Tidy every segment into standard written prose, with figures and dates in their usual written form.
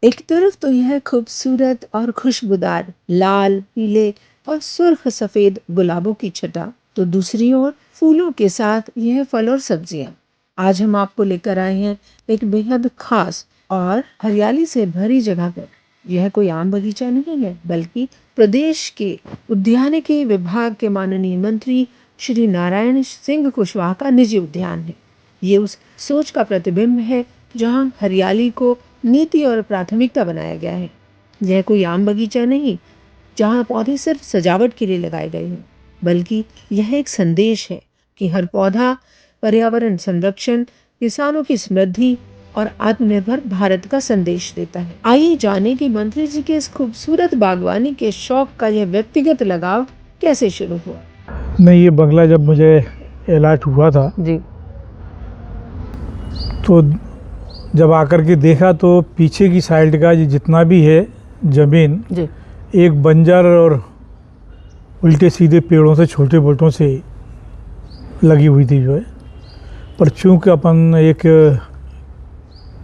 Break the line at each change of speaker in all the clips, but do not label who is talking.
एक तरफ तो यह खूबसूरत और खुशबूदार लाल, पीले और सुर्ख सफेद गुलाबों की छटा, तो दूसरी ओर फूलों के साथ यह फल और सब्जियां। आज हम आपको लेकर आए हैं एक बेहद खास और हरियाली से भरी जगह पर। यह कोई आम बगीचा नहीं है, बल्कि प्रदेश के उद्यानिकी विभाग के माननीय मंत्री श्री नारायण सिंह कुशवाहा का निजी उद्यान है। ये उस सोच का प्रतिबिंब है जहां हरियाली को नीति और प्राथमिकता बनाया गया है। यह कोई आम बगीचा नहीं जहां पौधे सिर्फ सजावट के लिए लगाए गए हैं, बल्कि यह एक संदेश है कि हर पौधा पर्यावरण संरक्षण, किसानों की समृद्धि और आत्मनिर्भर भारत का संदेश देता है। आइए जाने कि मंत्री जी के इस खूबसूरत बागवानी के शौक का यह व्यक्तिगत लगाव कैसे शुरू हुआ।
नहीं, ये बंगला जब मुझे अलॉट हुआ था
जी,
तो जब आकर के देखा तो पीछे की साइड का जितना भी है ज़मीन
जी,
एक बंजर और उल्टे सीधे पेड़ों से, छोटे बोटों से लगी हुई थी जो है। पर चूँकि अपन एक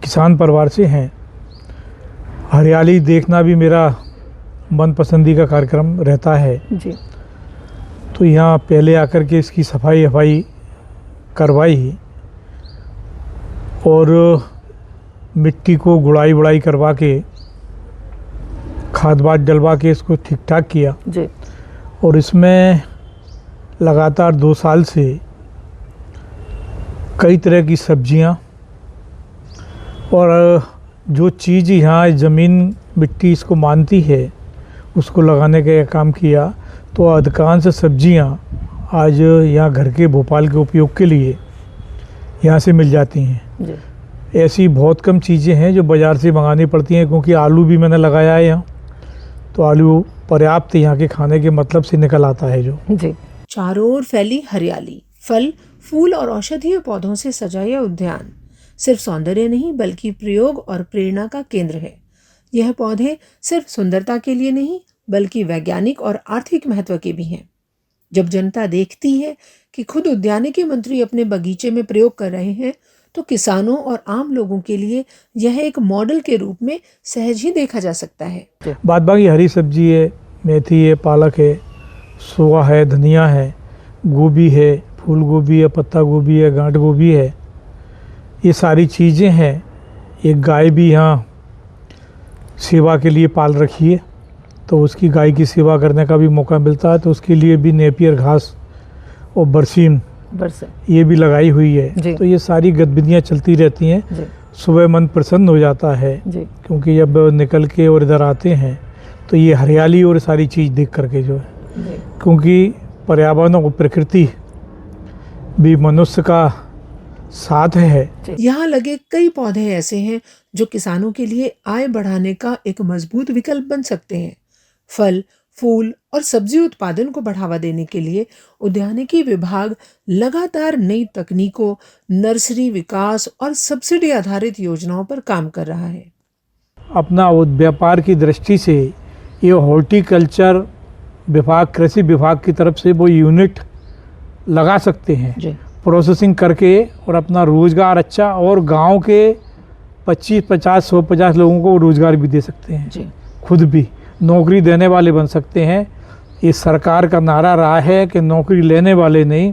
किसान परिवार से हैं, हरियाली देखना भी मेरा मनपसंदी का कार्यक्रम रहता है।
जी,
तो यहाँ पहले आकर के इसकी सफाई करवाई और मिट्टी को गुड़ाई करवा के खाद वाद डलवा के इसको ठीक ठाक किया।
जी,
और इसमें लगातार 2 साल से कई तरह की सब्जियां और जो चीज़ यहाँ ज़मीन मिट्टी इसको मानती है उसको लगाने का काम किया। तो अधिकांश सब्जियां आज यहाँ घर के भोपाल के उपयोग के लिए यहाँ से मिल जाती हैं।
जी,
ऐसी बहुत कम चीज़ें हैं जो बाज़ार से मंगानी पड़ती हैं, क्योंकि आलू भी मैंने लगाया है यहाँ, तो आलू पर्याप्त यहाँ के खाने के मतलब से निकल आता है जो।
जी। चारों ओर फैली हरियाली, फल, फूल और औषधीय पौधों से सजा यह उद्यान सिर्फ सौंदर्य नहीं बल्कि प्रयोग और प्रेरणा का केंद्र है। यह पौधे सिर्फ सुंदरता के लिए नहीं बल्कि वैज्ञानिक और आर्थिक महत्व के भी हैं। जब जनता देखती है कि खुद उद्यानिकी मंत्री अपने बगीचे में प्रयोग कर रहे हैं, तो किसानों और आम लोगों के लिए यह एक मॉडल के रूप में सहज ही देखा जा सकता है।
बाद बाकी हरी सब्जी है, मेथी है, पालक है, सोआ है, धनिया है, गोभी है, फूल गोभी है, पत्ता गोभी है, गांठ गोभी है, ये सारी चीज़ें हैं। एक गाय भी यहाँ सेवा के लिए पाल रखी है, तो उसकी गाय की सेवा करने का भी मौका मिलता है, तो उसके लिए भी नेपियर घास और बरसीम ये भी लगाई हुई है। तो ये सारी गतिविधियाँ चलती रहती हैं। सुबह मन प्रसन्न हो जाता है, क्योंकि जब निकल के और इधर आते हैं तो ये हरियाली और सारी चीज़ देख करके जो है, क्योंकि पर्यावरण और प्रकृति भी मनुष्य का साथ है।
यहाँ लगे कई पौधे ऐसे हैं जो किसानों के लिए आय बढ़ाने का एक मजबूत विकल्प बन सकते हैं। फल, फूल और सब्जी उत्पादन को बढ़ावा देने के लिए उद्यानिकी विभाग लगातार नई तकनीकों, नर्सरी विकास और सब्सिडी आधारित योजनाओं पर काम कर रहा है।
अपना व्यापार की दृष्टि से ये हॉर्टिकल्चर विभाग, कृषि विभाग की तरफ से वो यूनिट लगा सकते हैं प्रोसेसिंग करके, और अपना रोजगार अच्छा, और गांव के 25-50-150 लोगों को रोजगार भी दे सकते हैं। खुद भी नौकरी देने वाले बन सकते हैं। ये सरकार का नारा रहा है कि नौकरी लेने वाले नहीं,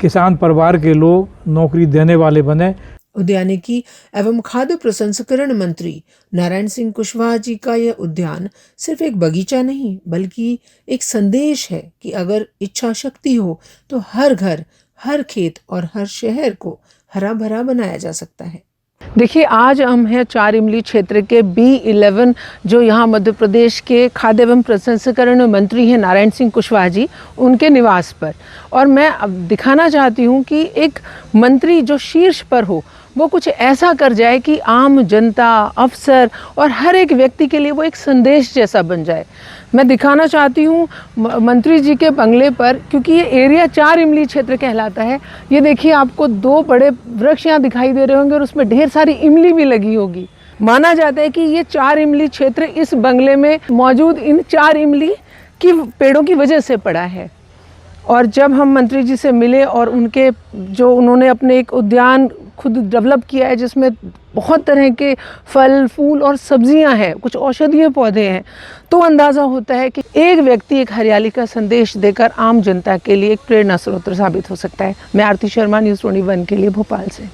किसान परिवार के लोग नौकरी देने वाले बने।
उद्यानिकी एवं खाद्य प्रसंस्करण मंत्री नारायण सिंह कुशवाहा जी का यह उद्यान सिर्फ एक बगीचा नहीं बल्कि एक संदेश है कि अगर इच्छा शक्ति हो तो हर घर, हर खेत और हर शहर को हरा भरा बनाया जा सकता है। देखिए, आज हम हैं 4 इमली क्षेत्र के B11, जो यहाँ मध्य प्रदेश के खाद्य एवं प्रसंस्करण मंत्री हैं नारायण सिंह कुशवाहा जी, उनके निवास पर। और मैं अब दिखाना चाहती हूँ कि एक मंत्री जो शीर्ष पर हो वो कुछ ऐसा कर जाए कि आम जनता, अफसर और हर एक व्यक्ति के लिए वो एक संदेश जैसा बन जाए। मैं दिखाना चाहती हूँ मंत्री जी के बंगले पर, क्योंकि ये एरिया 4 इमली क्षेत्र कहलाता है। ये देखिए, आपको 2 बड़े वृक्ष यहाँ दिखाई दे रहे होंगे और उसमें ढेर सारी इमली भी लगी होगी। माना जाता है कि ये 4 इमली क्षेत्र इस बंगले में मौजूद इन 4 इमली की पेड़ों की वजह से पड़ा है। और जब हम मंत्री जी से मिले और उन्होंने अपने एक उद्यान खुद डेवलप किया है, जिसमें बहुत तरह के फल फूल और सब्जियां हैं, कुछ औषधीय पौधे हैं, तो अंदाज़ा होता है कि एक व्यक्ति एक हरियाली का संदेश देकर आम जनता के लिए एक प्रेरणा स्रोत साबित हो सकता है। मैं आरती शर्मा, न्यूज़ 21 के लिए भोपाल से।